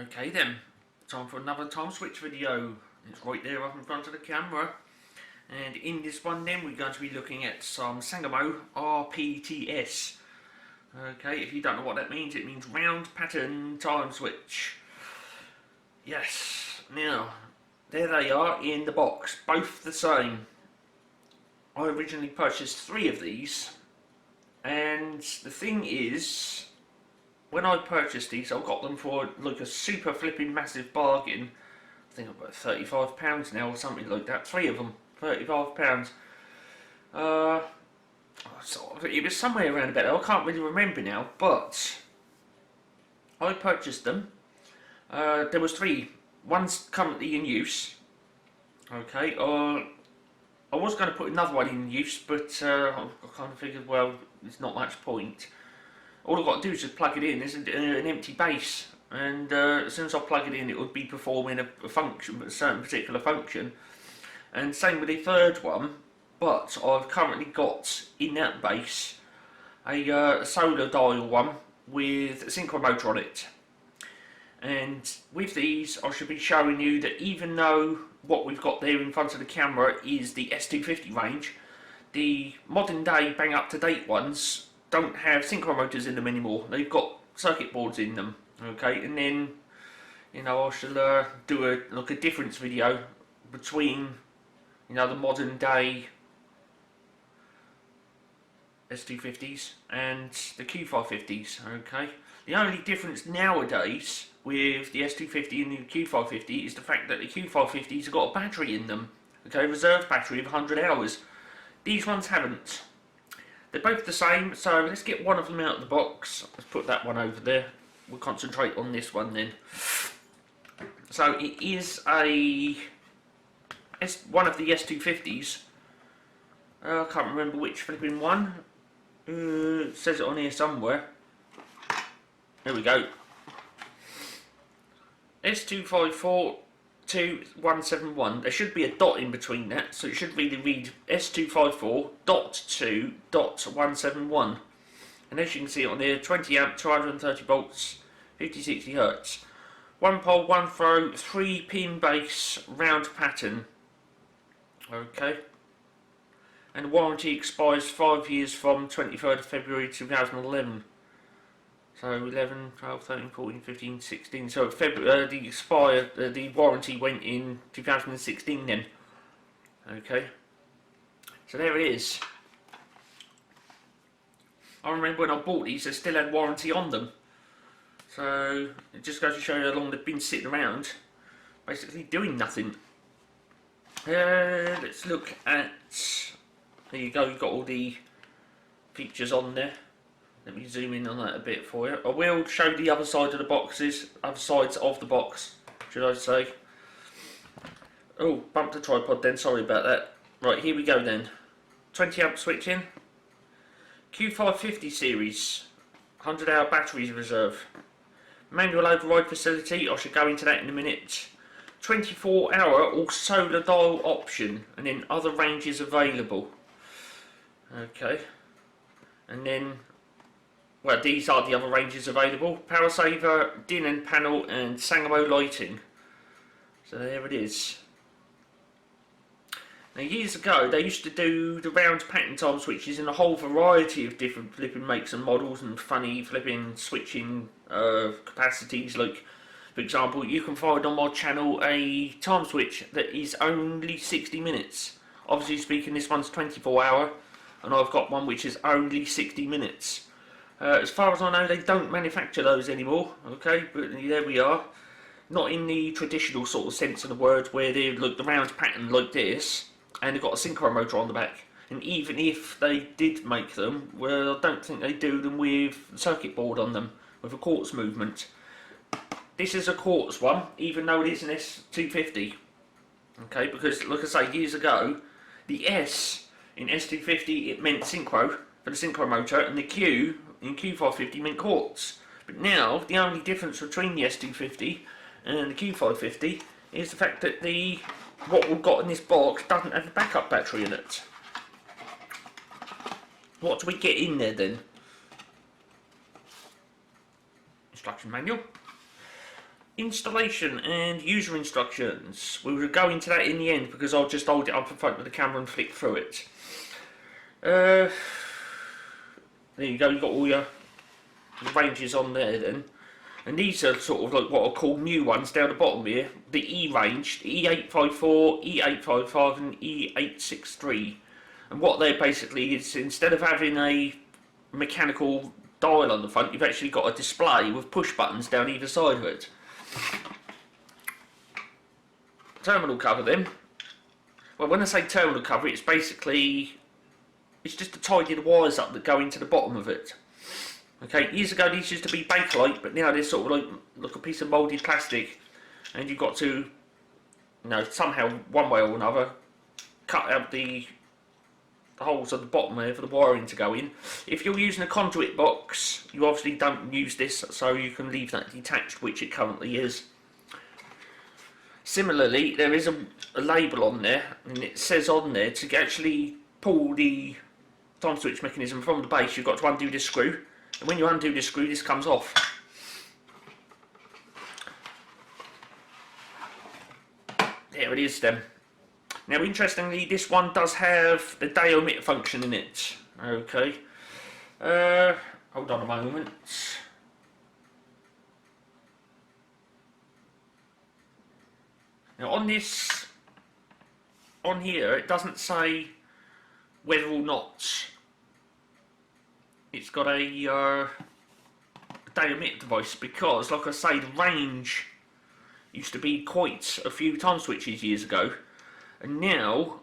Okay then, time for another time switch video. It's right there up in front of the camera. And in this one then we're going to be looking at some Sangamo RPTS. Okay, if you don't know what that means, it means round pattern time switch. Yes, now there they are in the box, both the same. I originally purchased 3 of these, and the thing is, when I purchased these, I got them for like a super flipping massive bargain. I think about £35 now or something like that. 3 of them, £35. So it was somewhere around about there. I can't really remember now, but I purchased them. There was 3. One's currently in use. Okay. I was going to put another one in use, but I kind of figured, well, there's not much point. All I've got to do is just plug it in. There's an empty base, and as soon as I plug it in, it would be performing a function, a certain particular function. And same with the third one, but I've currently got in that base a solar dial one with a synchro motor on it. And with these, I should be showing you that even though what we've got there in front of the camera is the S250 range, the modern day bang up to date ones don't have synchro motors in them anymore. They've got circuit boards in them. Okay, and then I shall do a difference video between the modern day S250s and the Q550s. Okay, the only difference nowadays with the S250 and the Q550 is the fact that the Q550s have got a battery in them. Okay, reserve battery of 100 hours. These ones haven't. They're both the same, so let's get one of them out of the box. Let's put that one over there. We'll concentrate on this one then. So it is one of the S250s. I can't remember which flipping one. It says it on here somewhere. There we go. S254.2.171. There should be a dot in between that, so it should really read S254.2.171. And as you can see on there, 20 amp, 230 volts, 50-60 Hz. 1 pole, 1 throw, 3 pin base, round pattern. Okay. And the warranty expires 5 years from 23rd of February 2011. So 11, 12, 13, 14, 15, 16. So February, the warranty went in 2016 then. Okay. So there it is. I remember when I bought these, they still had warranty on them. So it just goes to show you how long they've been sitting around, basically doing nothing. Let's look at. There you go. You've got all the features on there. Let me zoom in on that a bit for you. I will show the other side of the boxes, other sides of the box, should I say. Oh, bumped the tripod then, sorry about that. Right, here we go then. 20 amp switching. Q550 series, 100 hour batteries reserve. Manual override facility, I should go into that in a minute. 24 hour or solar dial option, and then other ranges available. Okay. And then, well, these are the other ranges available. Power saver, din and panel, and Sangamo lighting. So there it is. Now years ago they used to do the round pattern time switches in a whole variety of different flipping makes and models and funny flipping switching capacities. Like, for example, you can find on my channel a time switch that is only 60 minutes. Obviously speaking, this one's 24 hour, and I've got one which is only 60 minutes. As far as I know, they don't manufacture those anymore, okay, but there we are. Not in the traditional sort of sense of the word, where they look the round pattern like this, and they've got a synchro motor on the back. And even if they did make them, well, I don't think they do them with a circuit board on them, with a quartz movement. This is a quartz one, even though it is an S250, okay, because like I say, years ago, the S in S250, it meant synchro, for the synchro motor, and the Q in Q550 meant quartz. But now, the only difference between the S250 and the Q550 is the fact that what we've got in this box doesn't have a backup battery in it. What do we get in there then? Instruction manual. Installation and user instructions. We will go into that in the end because I'll just hold it up in front of the camera and flick through it. There you go, you've got all your ranges on there then. And these are sort of like what I call new ones down the bottom here. The E range, E854, E855 and E863. And what they're basically is, instead of having a mechanical dial on the front, you've actually got a display with push buttons down either side of it. Terminal cover then. Well, when I say terminal cover, it's basically, it's just to tidy the wires up that go into the bottom of it. Okay, years ago these used to be Bakelite, but now they're sort of like a piece of moulded plastic, and you've got to, you know, somehow, one way or another, cut out the holes at the bottom there for the wiring to go in. If you're using a conduit box, you obviously don't use this, so you can leave that detached, which it currently is. Similarly, there is a label on there, and it says on there to actually pull the time switch mechanism from the base, you've got to undo this screw. And when you undo this screw, this comes off. There it is then. Now, interestingly, this one does have the day omit function in it. Okay. Hold on a moment. Now, on this, on here, it doesn't say whether or not it's got a day omit device, because, like I say, the range used to be quite a few time switches years ago, and now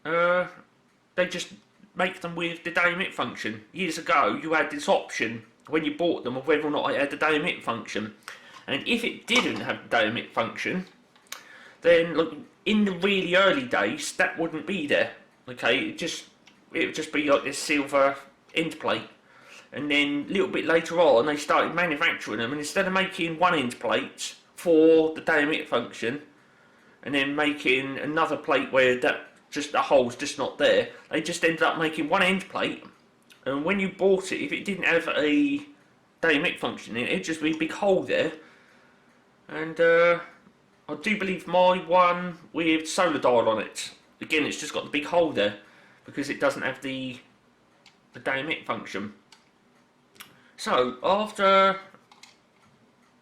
they just make them with the day omit function. Years ago, you had this option when you bought them of whether or not it had the day omit function, and if it didn't have the day omit function, then look, in the really early days that wouldn't be there. Okay, it would just be like this silver end plate, and then a little bit later on they started manufacturing them, and instead of making one end plate for the day omit function and then making another plate where that just the hole's just not there, they just ended up making one end plate, and when you bought it, if it didn't have a day omit function in it, it'd just be a big hole there. And I do believe my one with solar dial on it, again, it's just got the big hole there because it doesn't have the day omit function. So after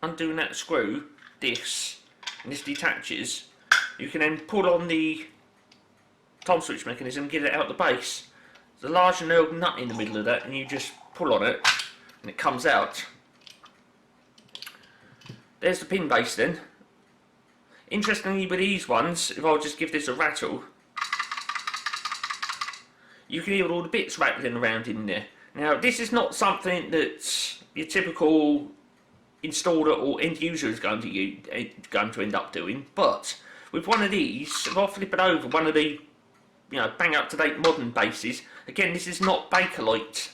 undoing that screw, and this detaches, you can then pull on the time switch mechanism and get it out the base. There's a large nailed nut in the middle of that, and you just pull on it and it comes out. There's the pin base then. Interestingly, with these ones, if I'll just give this a rattle, you can hear all the bits rattling around in there. Now, this is not something that your typical installer or end user is going to end up doing, but with one of these, if I flip it over, one of the bang up to date modern bases, again, this is not Bakelite.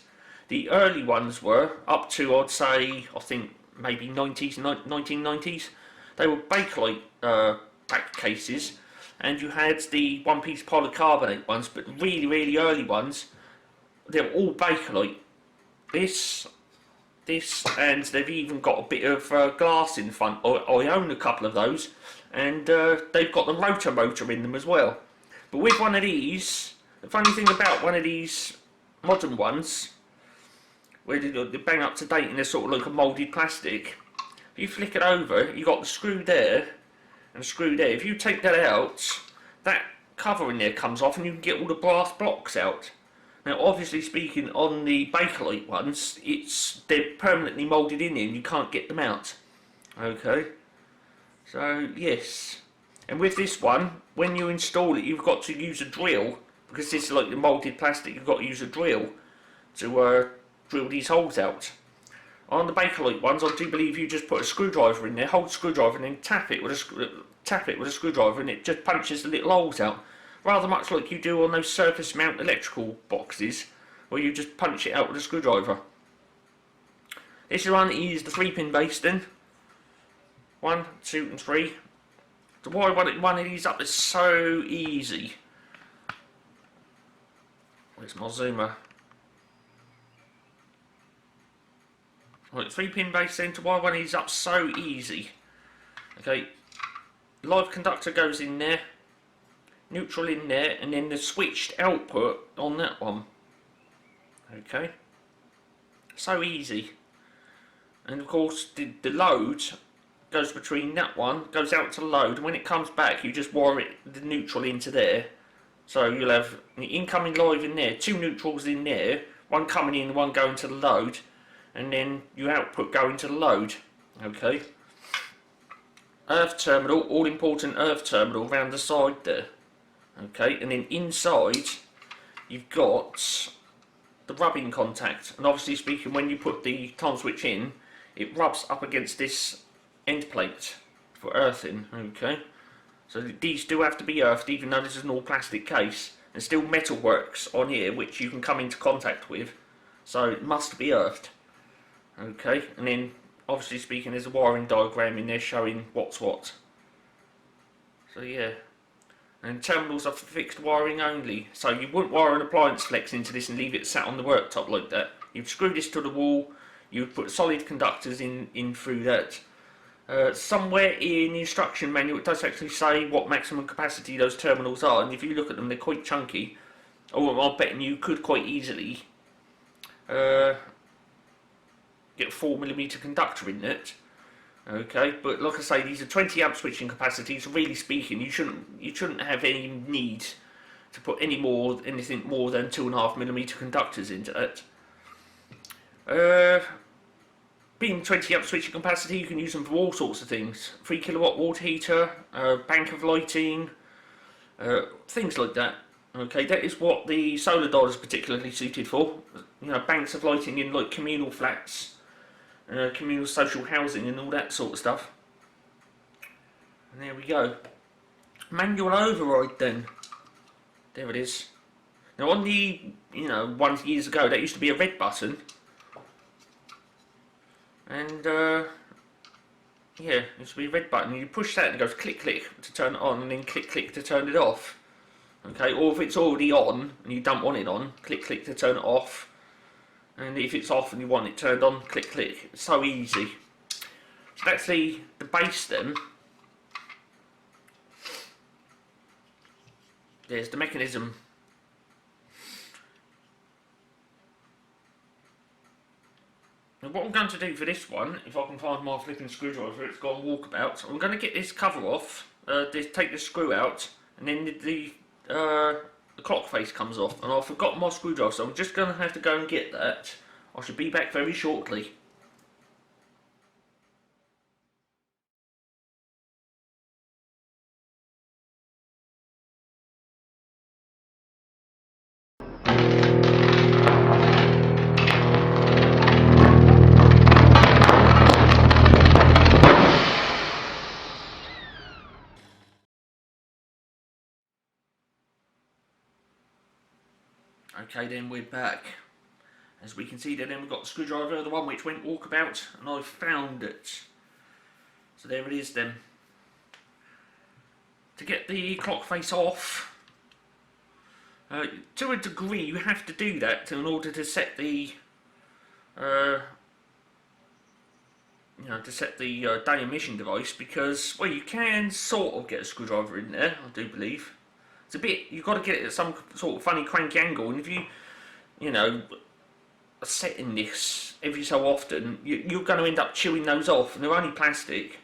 The early ones were up to, I'd say, I think maybe 1990s. They were Bakelite back cases, and you had the one-piece polycarbonate ones, but really early ones, they're all Bakelite. This, and they've even got a bit of glass in front. I own a couple of those, and they've got the rotor motor in them as well. But with one of these, the funny thing about one of these modern ones, where they bang up to date and they're sort of like a moulded plastic, if you flick it over, you've got the screw there and the screw there. If you take that out, that cover in there comes off and you can get all the brass blocks out. Now, obviously speaking, on the Bakelite ones, they're permanently moulded in there and you can't get them out. Okay, so yes. And with this one, when you install it, you've got to use a drill, because this is like the moulded plastic, you've got to use a drill to drill these holes out. On the Bakelite ones, I do believe you just put a screwdriver in there, hold the screwdriver, and then tap it with a screwdriver, and it just punches the little holes out. Rather much like you do on those surface mount electrical boxes, where you just punch it out with a screwdriver. This one is the 3-pin base then. 1, 2 and 3. To wire one of these up is so easy. Where's my zoomer? Right, 3-pin base then to wire one of these up so easy. Okay, live conductor goes in there, neutral in there, and then the switched output on that one. Okay, so easy. And of course the load goes between that one, goes out to the load, and when it comes back you just wire it, the neutral into there. So you'll have the incoming live in there, 2 neutrals in there, one coming in, one going to the load, and then your output going to the load. Okay. Earth terminal, all important earth terminal around the side there. Okay, and then inside you've got the rubbing contact, and obviously speaking, when you put the time switch in, it rubs up against this end plate for earthing. Okay, so these do have to be earthed, even though this is an all plastic case, and still metal works on here which you can come into contact with, so it must be earthed. Okay, and then obviously speaking, there's a wiring diagram in there showing what's what. So yeah, and terminals are for fixed wiring only, so you wouldn't wire an appliance flex into this and leave it sat on the worktop like that. You'd screw this to the wall, you'd put solid conductors in through that. Somewhere in the instruction manual it does actually say what maximum capacity those terminals are, and if you look at them they're quite chunky. Oh, I'm betting you could quite easily get a 4mm conductor in it. Okay, but like I say, these are 20 amp switching capacities. Really speaking, you shouldn't have any need to put anything more than 2.5mm conductors into it. Being 20 amp switching capacity, you can use them for all sorts of things. 3 kilowatt water heater, bank of lighting, things like that. Okay, that is what the solar diode is particularly suited for. You know, banks of lighting in like communal flats, communal social housing and all that sort of stuff. And there we go. Manual override then. There it is. Now on the, ones years ago, that used to be a red button. And yeah, it used to be a red button. You push that and it goes click click to turn it on, and then click click to turn it off. Okay, or if it's already on and you don't want it on, click click to turn it off. And if it's off and you want it turned on, click click. It's so easy. So that's the base then. There's the mechanism. Now what I'm going to do for this one, if I can find my flipping screwdriver, it's got a walkabout. I'm going to get this cover off, take the screw out, and then the clock face comes off, and I've forgotten my screwdriver, so I'm just going to have to go and get that. I should be back very shortly. Okay, then we're back. As we can see then we've got the screwdriver, the one which went walkabout, and I've found it. So there it is then. To get the clock face off, to a degree you have to do that in order to set the day emission device, because, well, you can sort of get a screwdriver in there, I do believe. It's a bit, you've got to get it at some sort of funny cranky angle, and if you setting this every so often, you're going to end up chewing those off, and they're only plastic.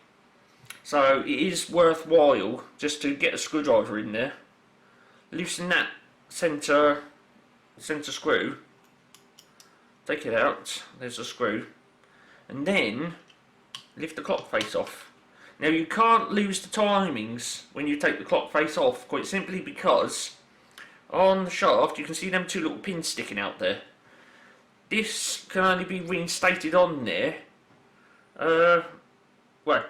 So it is worthwhile just to get a screwdriver in there, loosen that centre screw, take it out, there's a screw, and then lift the clock face off. Now you can't lose the timings when you take the clock face off, quite simply because on the shaft you can see them 2 little pins sticking out there. This can only be reinstated on there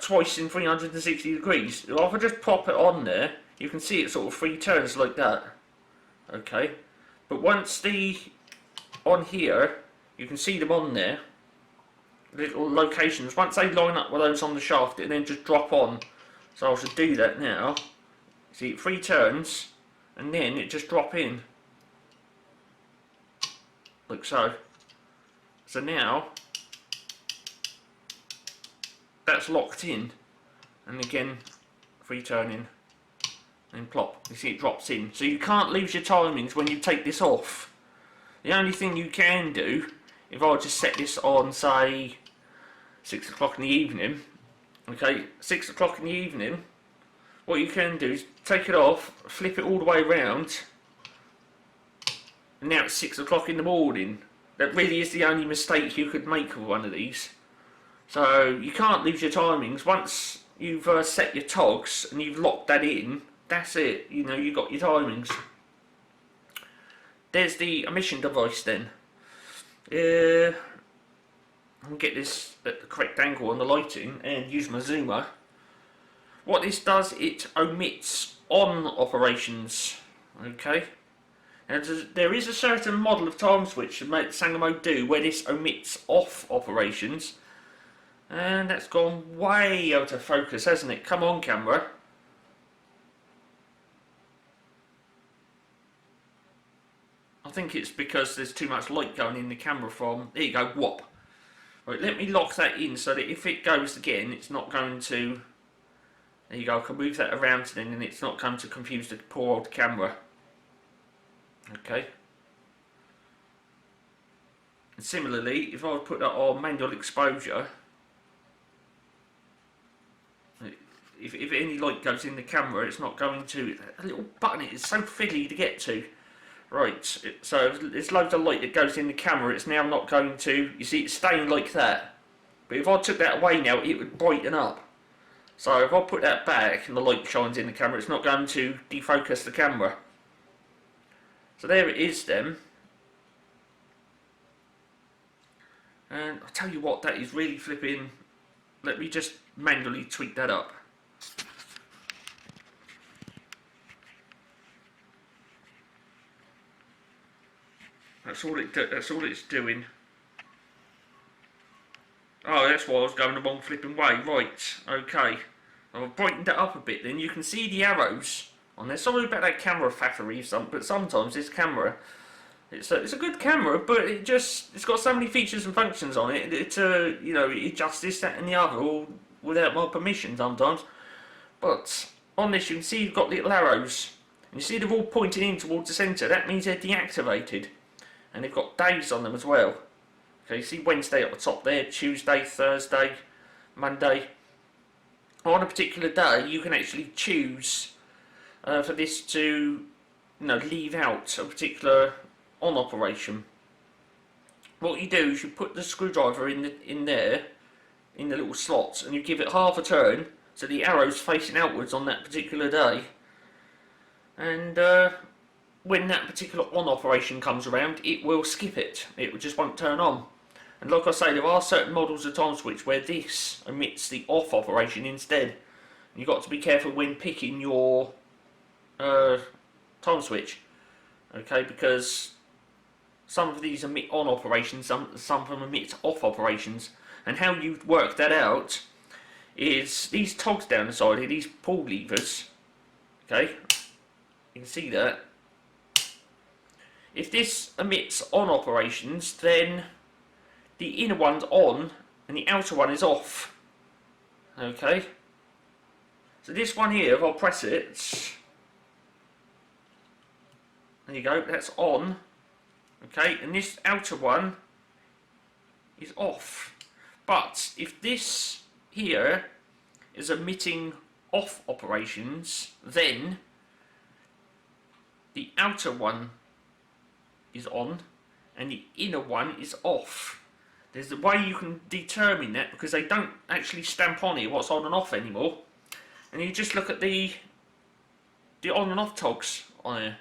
twice in 360 degrees. If I just pop it on there, you can see it sort of 3 turns like that. Okay, but once on here, you can see them on there, little locations. Once they line up with those on the shaft, it then just drop on. So I should do that now. See, 3 turns, and then it just drop in, like so. So now that's locked in, and again free turning and plop, you see it drops in. So you can't lose your timings when you take this off. The only thing you can do, if I just set this on say 6 o'clock in the evening, okay, 6 o'clock in the evening, what you can do is take it off, flip it all the way around, and now it's 6 o'clock in the morning. That really is the only mistake you could make with one of these. So you can't lose your timings. Once you've set your togs and you've locked that in, that's it. You know, you've got your timings. There's the emission device then. I'll get this at the correct angle on the lighting and use my zoomer. What this does, it omits on operations. Okay. Now, there is a certain model of time switch that Sangamo do where this omits off operations, and that's gone way out of focus, hasn't it? Come on, camera. I think it's because there's too much light going in the camera from... There you go, whop. Right, let me lock that in so that if it goes again, it's not going to... There you go, I can move that around then and it's not going to confuse the poor old camera. Okay. And similarly, if I put that on manual exposure, if any light goes in the camera, it's not going to... A little button, it's so fiddly to get to. Right, so there's loads of light that goes in the camera, it's now not going to... You see, it's staying like that. But if I took that away now, it would brighten up. So if I put that back and the light shines in the camera, it's not going to defocus the camera. So there it is then. And I'll tell you what, that is really flipping... Let me just manually tweak that up. That's all it's doing. Oh, that's why I was going the wrong flipping way. Right, okay. I've brightened it up a bit then. You can see the arrows on there. Sorry about that camera fattery, but sometimes this camera, it's a good camera, but it's got so many features and functions on it. You know, it adjusts this, that and the other all without my permission sometimes. But on this you can see you've got little arrows. And you see they're all pointing in towards the centre. That means they're deactivated. And they've got days on them as well. Okay, you see Wednesday at the top there, Tuesday, Thursday, Monday. On a particular day, you can actually choose for this to, you know, leave out a particular on operation. What you do is you put the screwdriver in there, in the little slots, and you give it half a turn, so the arrow's facing outwards on that particular day. And when that particular on operation comes around, it will skip it. It just won't turn on. And like I say, there are certain models of time switch where this omits the off operation instead. You've got to be careful when picking your time switch. Okay, because some of these omit on operations, some of them omit off operations. And how you work that out is these togs down the side here, these pull levers. Okay, you can see that. If this omits on operations, then the inner one's on and the outer one is off. Okay, so this one here, if I press it, there you go, that's on. Okay, and this outer one is off. But if this here is emitting off operations, then the outer one is on and the inner one is off. There's a way you can determine that because they don't actually stamp on here what's on and off anymore. And you just look at the on and off togs on here.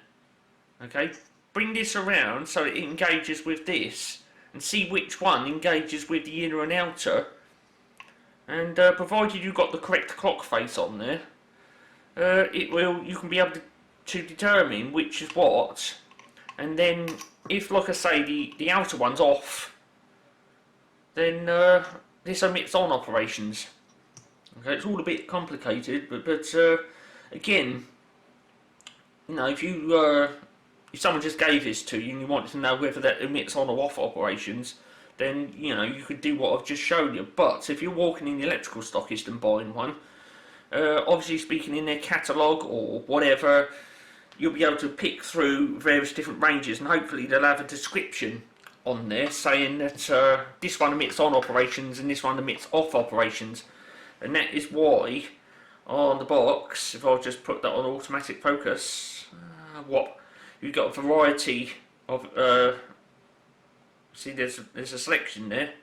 Okay, bring this around so it engages with this and see which one engages with the inner and outer. And provided you've got the correct clock face on there, you can be able to determine which is what. And then if, like I say, the outer one's off, then this omits on operations. Okay, it's all a bit complicated, but again, you know, if someone just gave this to you and you wanted to know whether that omits on or off operations, then you know you could do what I've just shown you. But if you're walking in the electrical stockist and buying one, obviously speaking in their catalogue or whatever, you'll be able to pick through various different ranges, and hopefully they'll have a description on there saying that this one emits on operations and this one emits off operations. And that is why on the box, if I'll just put that on automatic focus, you've got a variety of see there's a selection there.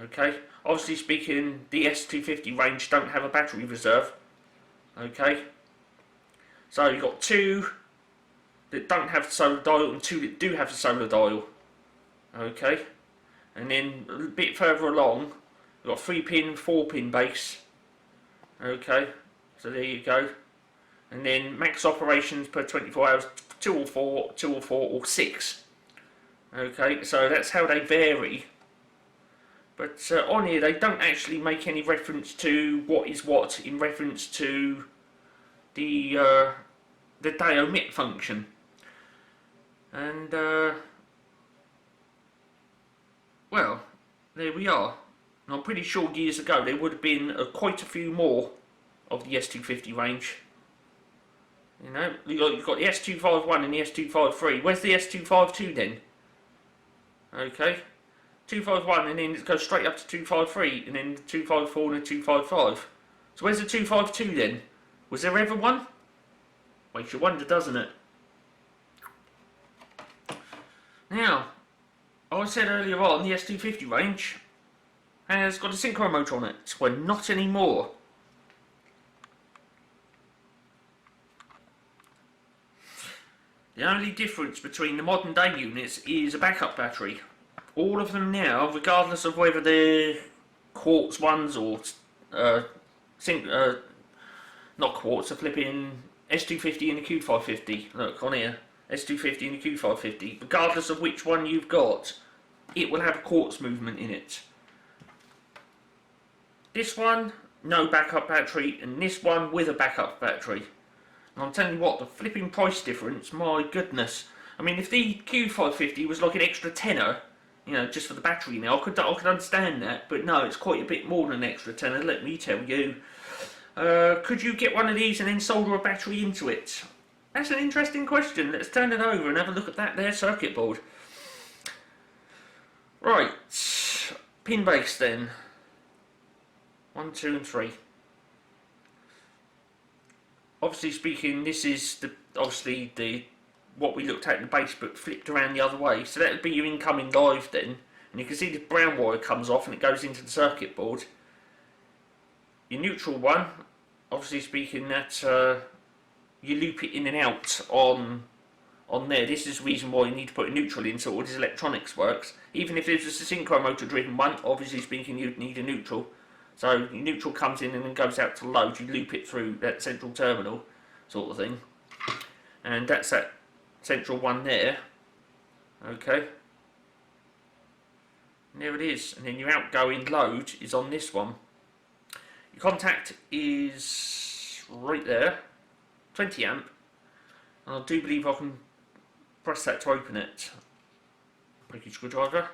Okay, obviously speaking, the S250 range don't have a battery reserve. Okay, so you've got two that don't have the solar dial and two that do have the solar dial. Okay, and then a bit further along, you've got 3-pin, 4-pin base. Okay, so there you go. And then max operations per 24 hours, 2 or 4, 2 or 4 or 6. Okay, so that's how they vary. But on here they don't actually make any reference to what is what in reference to the day omit function. And well, there we are. And I'm pretty sure years ago there would have been quite a few more of the S250 range. You know, you've got the S251 and the S253. Where's the S252 then? Okay, 251 and then it goes straight up to 253 and then 254 and 255. So where's the 252 then? Was there ever one? Makes you wonder, doesn't it? Now, I said earlier on, the S250 range has got a synchro motor on it. Well, not anymore. The only difference between the modern day units is a backup battery. All of them now, regardless of whether they're Quartz ones or not Quartz, are flipping S250 and the Q550. Look on here, S250 and the Q550. Regardless of which one you've got, it will have a Quartz movement in it. This one, no backup battery, and this one with a backup battery. And I'm telling you what, the flipping price difference, my goodness. I mean, if the Q550 was like an extra tenner, you know, just for the battery now, I could understand that. But no, it's quite a bit more than an extra tenner, let me tell you. Could you get one of these and then solder a battery into it? That's an interesting question. Let's turn it over and have a look at that there circuit board. Right, pin base then. 1, 2 and 3. Obviously speaking, this is obviously what we looked at in the base, but flipped around the other way. So that would be your incoming live then, and you can see the brown wire comes off and it goes into the circuit board. Your neutral one, obviously speaking, that you loop it in and out on there. This is the reason why you need to put a neutral in, so all this electronics works. Even if it's just a synchro motor driven one, obviously speaking, you'd need a neutral. So your neutral comes in and then goes out to load, you loop it through that central terminal sort of thing. And that's that central one there. Okay. And there it is. And then your outgoing load is on this one. Your contact is right there. 20 amp. And I do believe I can press that to open it. Break your screwdriver.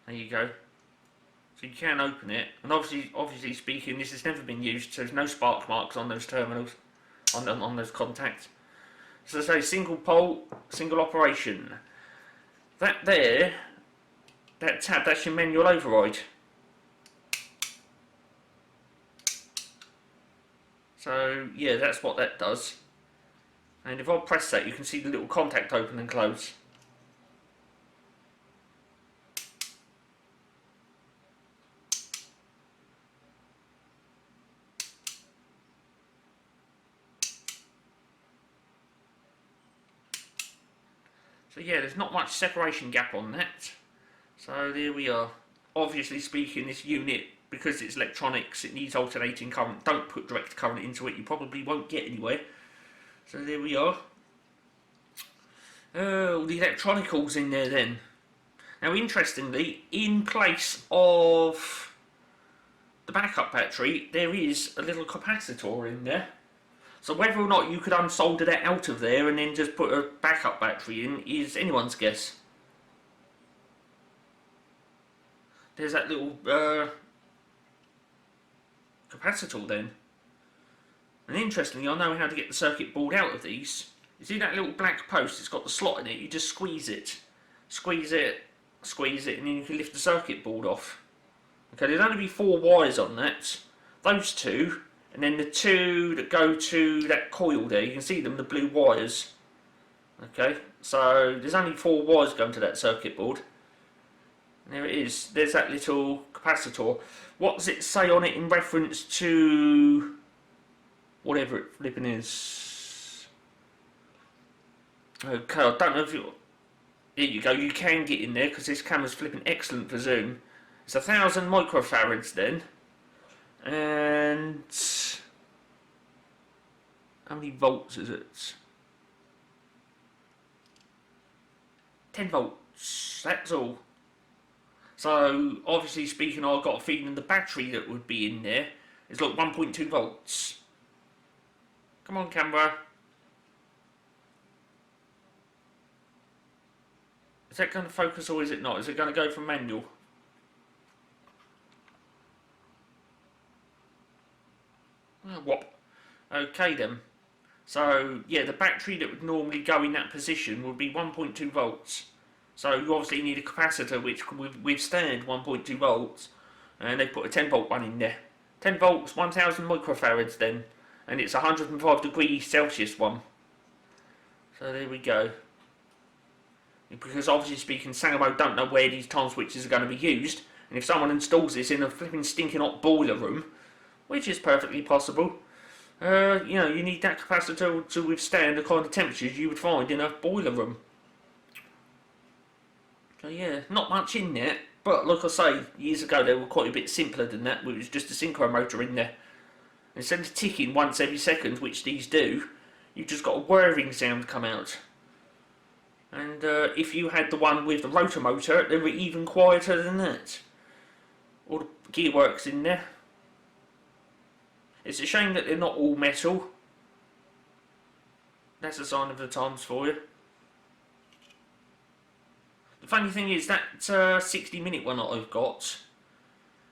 There you go. So you can open it, and obviously speaking, this has never been used, so there's no spark marks on those terminals, on those contacts. So say single pole, single operation. That there, that tab, that's your manual override. So yeah, that's what that does. And if I press that, you can see the little contact open and close. So yeah, there's not much separation gap on that. So there we are. Obviously speaking, this unit, because it's electronics, it needs alternating current. Don't put direct current into it, you probably won't get anywhere. So there we are. Oh, the electronicals in there then. Now interestingly, in place of the backup battery, there is a little capacitor in there. So whether or not you could unsolder that out of there and then just put a backup battery in is anyone's guess. there's that little capacitor then. And interestingly, I know how to get the circuit board out of these. You see that little black post, it's got the slot in it, you just squeeze it, and then you can lift the circuit board off. Okay, there'd only be 4 wires on that, those 2, and then the 2 that go to that coil there, you can see them, the blue wires. Okay, so there's only 4 wires going to that circuit board. And there it is, there's that little capacitor. What does it say on it in reference to whatever it flipping is? Okay, I don't know if you... There you go, you can get in there because this camera's flipping excellent for zoom. It's 1000 microfarads then. And how many volts is it? 10 volts, that's all. So, obviously speaking, I've got a feeling the battery that would be in there is like 1.2 volts. Come on, camera. Is that going to focus or is it not? Is it going to go from manual? Oh, what? Okay then. So, yeah, the battery that would normally go in that position would be 1.2 volts. So you obviously need a capacitor which can withstand 1.2 volts. And they put a 10 volt one in there. 10 volts, 1000 microfarads then. And it's 105 degrees Celsius one. So there we go. Because obviously speaking, Sangamo don't know where these time switches are going to be used. And if someone installs this in a flipping stinking hot boiler room, which is perfectly possible, you know, you need that capacitor to withstand the kind of temperatures you would find in a boiler room. So yeah, not much in there, but like I say, years ago they were quite a bit simpler than that. It was just a synchro motor in there. Instead of ticking once every second, which these do, you've just got a whirring sound come out. And if you had the one with the rotor motor, they were even quieter than that. All the gearworks in there. It's a shame that they're not all metal. That's a sign of the times for you. The funny thing is that 60-minute one that I've got,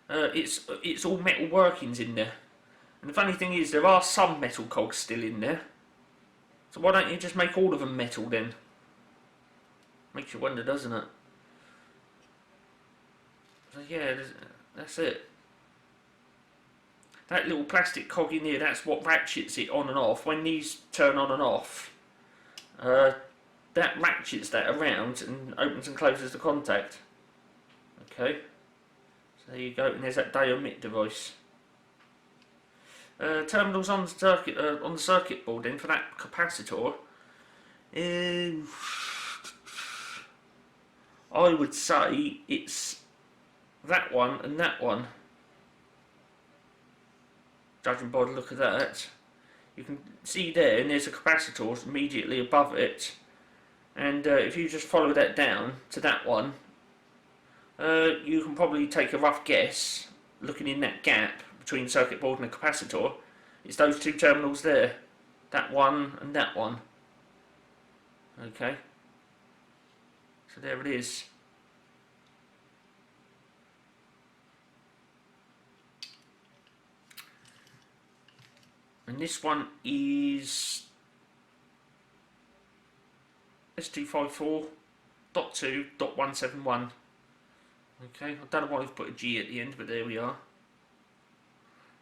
it's all metal workings in there. And the funny thing is there are some metal cogs still in there. So why don't you just make all of them metal then? Makes you wonder, doesn't it? So yeah, that's it. That little plastic cog in here, that's what ratchets it on and off. When these turn on and off, that ratchets that around and opens and closes the contact. Okay, so there you go, and there's that day-omit device. Terminals on the circuit board then for that capacitor. I would say it's that one and that one. Judging by the look of that, you can see there, and there's a capacitor immediately above it. And if you just follow that down to that one, you can probably take a rough guess, looking in that gap between the circuit board and the capacitor. It's those 2 terminals there, that one and that one. Okay, so there it is. And this one is S254.2.171. Okay, I don't know why I've put a G at the end, but there we are.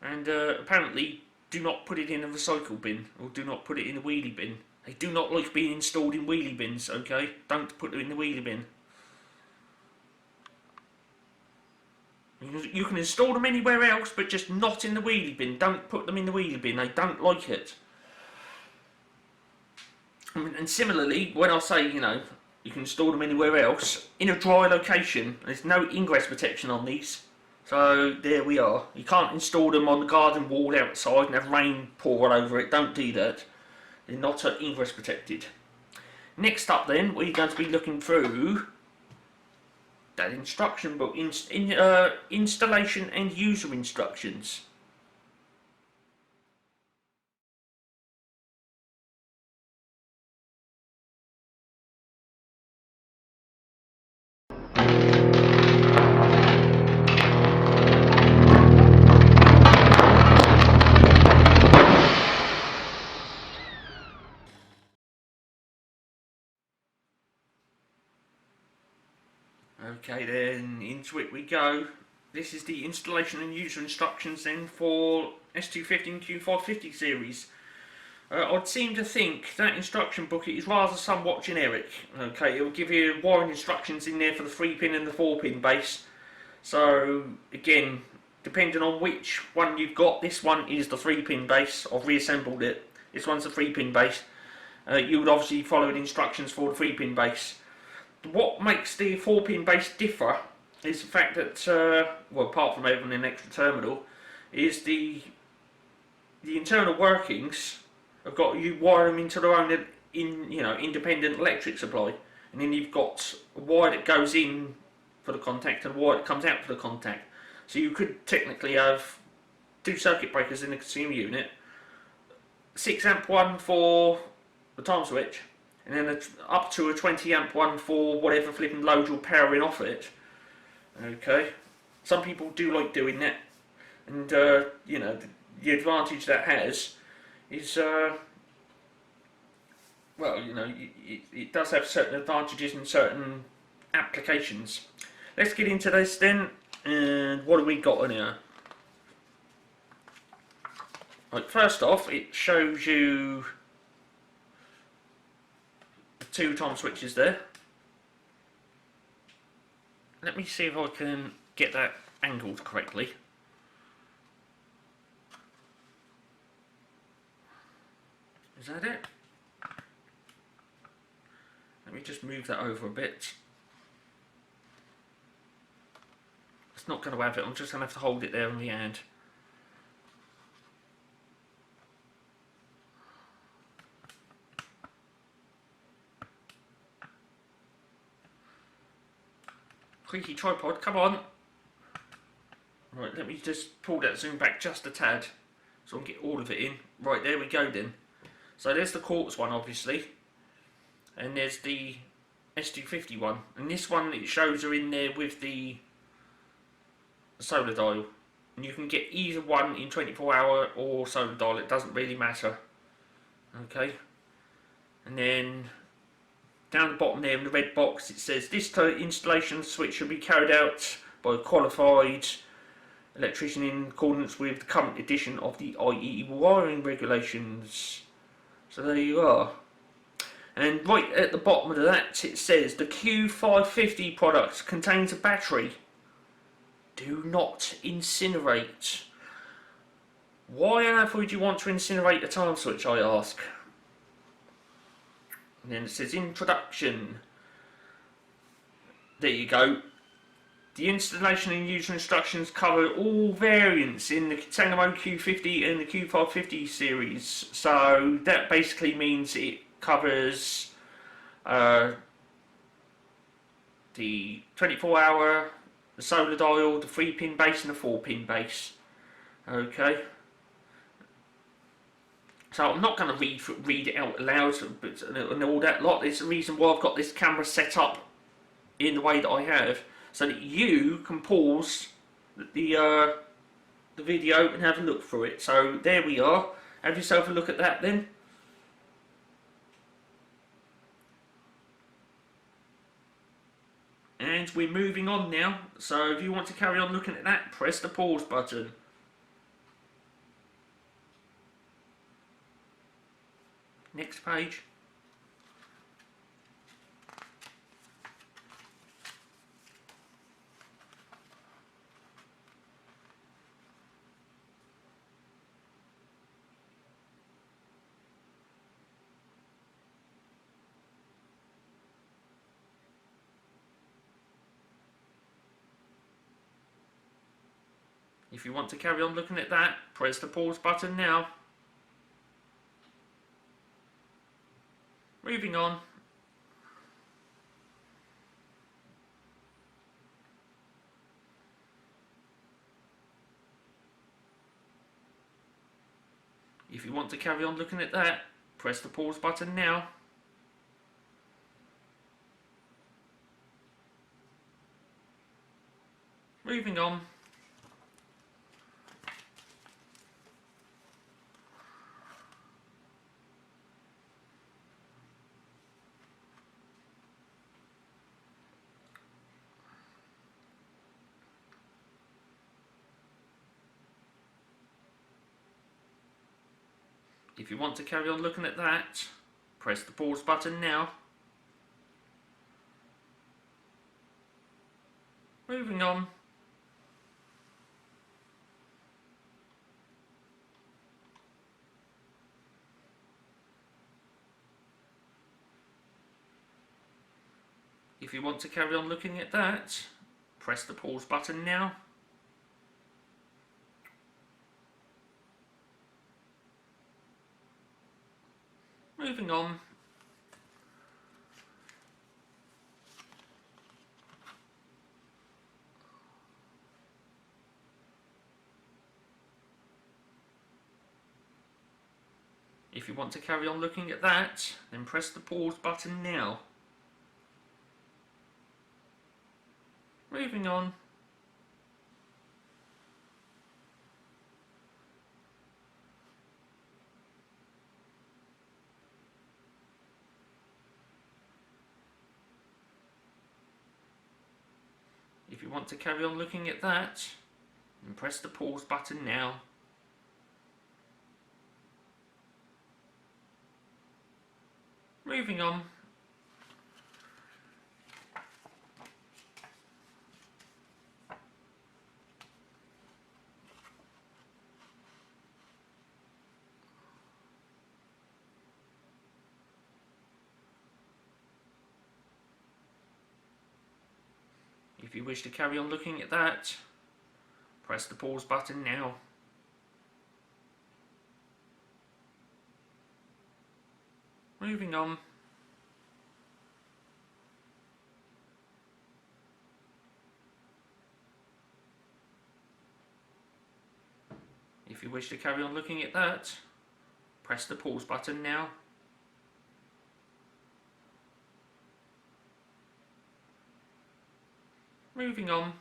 And apparently, do not put it in a recycle bin, or do not put it in a wheelie bin. They do not like being installed in wheelie bins, okay? Don't put them in the wheelie bin. You can install them anywhere else, but just not in the wheelie bin. Don't put them in the wheelie bin, they don't like it. And similarly, when I say, you know, you can install them anywhere else, in a dry location, there's no ingress protection on these. So, there we are. You can't install them on the garden wall outside and have rain pour all over it. Don't do that. They're not ingress protected. Next up then, we're going to be looking through that instruction book, installation and user instructions. Okay, then into it we go. This is the installation and user instructions then for S250 and Q550 series. I'd seem to think that instruction booklet is rather somewhat generic. Okay, it will give you wiring instructions in there for the 3-pin and the 4-pin base. So again, depending on which one you've got, this one is the 3-pin base. I've reassembled it. This one's the 3-pin base. You would obviously follow the instructions for the 3-pin base. What makes the 4-pin base differ is the fact that, well, apart from having an extra terminal, is the internal workings have got you wire them into their own independent electric supply, and then you've got a wire that goes in for the contact and a wire that comes out for the contact. So you could technically have 2 circuit breakers in the consumer unit, 6 amp one for the time switch, and then up to a 20 amp one for whatever flipping load you're powering off it. Okay, some people do like doing that, and you know, the advantage that has is, well, you know, it does have certain advantages in certain applications. Let's get into this then, and what have we got on here? Right, first off, it shows you the 2 time switches there. Let me see if I can get that angled correctly. Is that it? Let me just move that over a bit. It's not going to have it, I'm just going to have to hold it there in the hand. Creaky tripod, come on! Right, let me just pull that zoom back just a tad so I can get all of it in. Right, there we go then. So there's the Quartz one, obviously, and there's the S250 one, and this one, it shows are in there with the solar dial, and you can get either one in 24-hour or solar dial, it doesn't really matter. Okay, and then down the bottom there in the red box it says this installation switch should be carried out by a qualified electrician in accordance with the current edition of the IEE wiring regulations. So there you are. And right at the bottom of that it says the Q550 product contains a battery. Do not incinerate. Why on earth would you want to incinerate a time switch, I ask? And then it says introduction. There you go. The installation and user instructions cover all variants in the Sangamo Q50 and the Q550 series. So that basically means it covers the 24-hour, the solar dial, the 3-pin base and the 4-pin base. Okay. So I'm not going to read it out loud and all that lot. It's the reason why I've got this camera set up in the way that I have, so that you can pause the video and have a look through it. So there we are. Have yourself a look at that then. And we're moving on now. So if you want to carry on looking at that, press the pause button. Next page. If you want to carry on looking at that, press the pause button now. Moving on. If you want to carry on looking at that, press the pause button now. Moving on. If you want to carry on looking at that, press the pause button now. Moving on. If you want to carry on looking at that, press the pause button now. Moving on. If you want to carry on looking at that, then press the pause button now. Moving on. If you want to carry on looking at that, then press the pause button now. Moving on. If you wish to carry on looking at that, press the pause button now. Moving on. If you wish to carry on looking at that, press the pause button now. Moving on.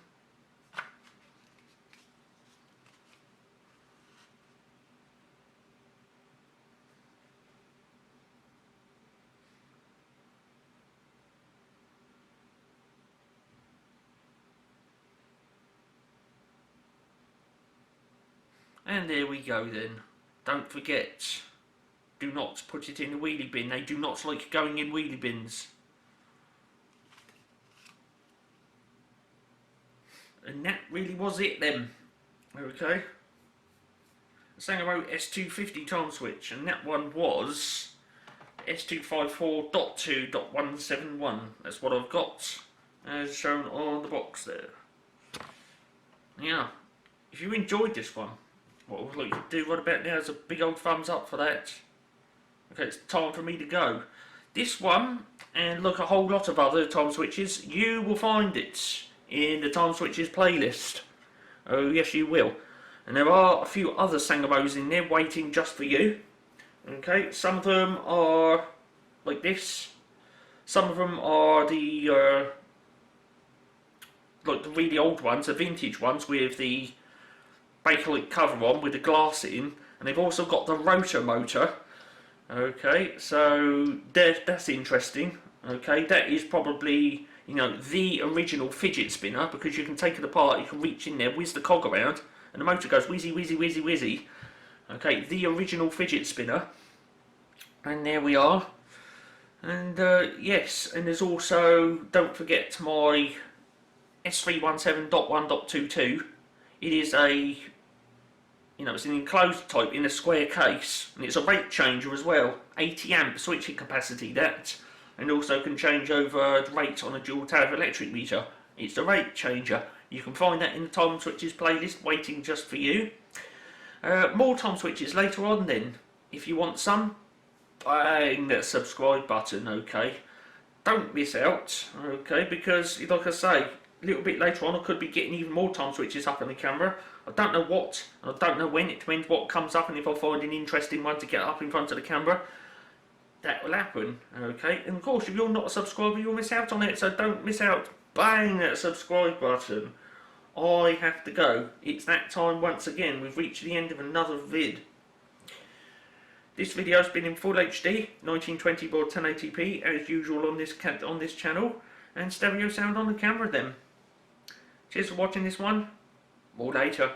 And there we go then. Don't forget, do not put it in a wheelie bin. They do not like going in wheelie bins. And that really was it then. Okay. Sangamo S250 time switch, and that one was S254.2.171. That's what I've got, as shown on the box there. Yeah, if you enjoyed this one, what I would like you to do right about now is a big old thumbs up for that. Okay, it's time for me to go. This one, and look, a whole lot of other time switches, you will find it in the time switches playlist. Oh yes, you will. And there are a few other Sangamos in there waiting just for you. Okay, some of them are like this. Some of them are the like the really old ones, the vintage ones with the bakelite cover on with the glass in, and they've also got the rotor motor. Okay, so that's interesting. Okay, that is probably, you know, the original fidget spinner, because you can take it apart, you can reach in there, whiz the cog around, and the motor goes whizzy, whizzy, whizzy, whizzy. Okay, the original fidget spinner. And there we are. And yes, and there's also, don't forget my S254.2.1.71. It is a, you know, it's an enclosed type in a square case, and it's a rate changer as well. 80 amp switching capacity, that, and also can change over the rate on a dual tab electric meter. It's a rate changer. You can find that in the time switches playlist waiting just for you. More time switches later on then. If you want some, bang that subscribe button, okay? Don't miss out, okay? Because, like I say, a little bit later on I could be getting even more time switches up on the camera. I don't know what, and I don't know when. It depends what comes up, and if I find an interesting one to get up in front of the camera, that will happen, okay? And of course, if you're not a subscriber, you'll miss out on it, so don't miss out. Bang that subscribe button. I have to go. It's that time once again. We've reached the end of another vid. This video has been in full HD, 1920 by 1080p, as usual on this channel, and stereo sound on the camera then. Cheers for watching this one. More later.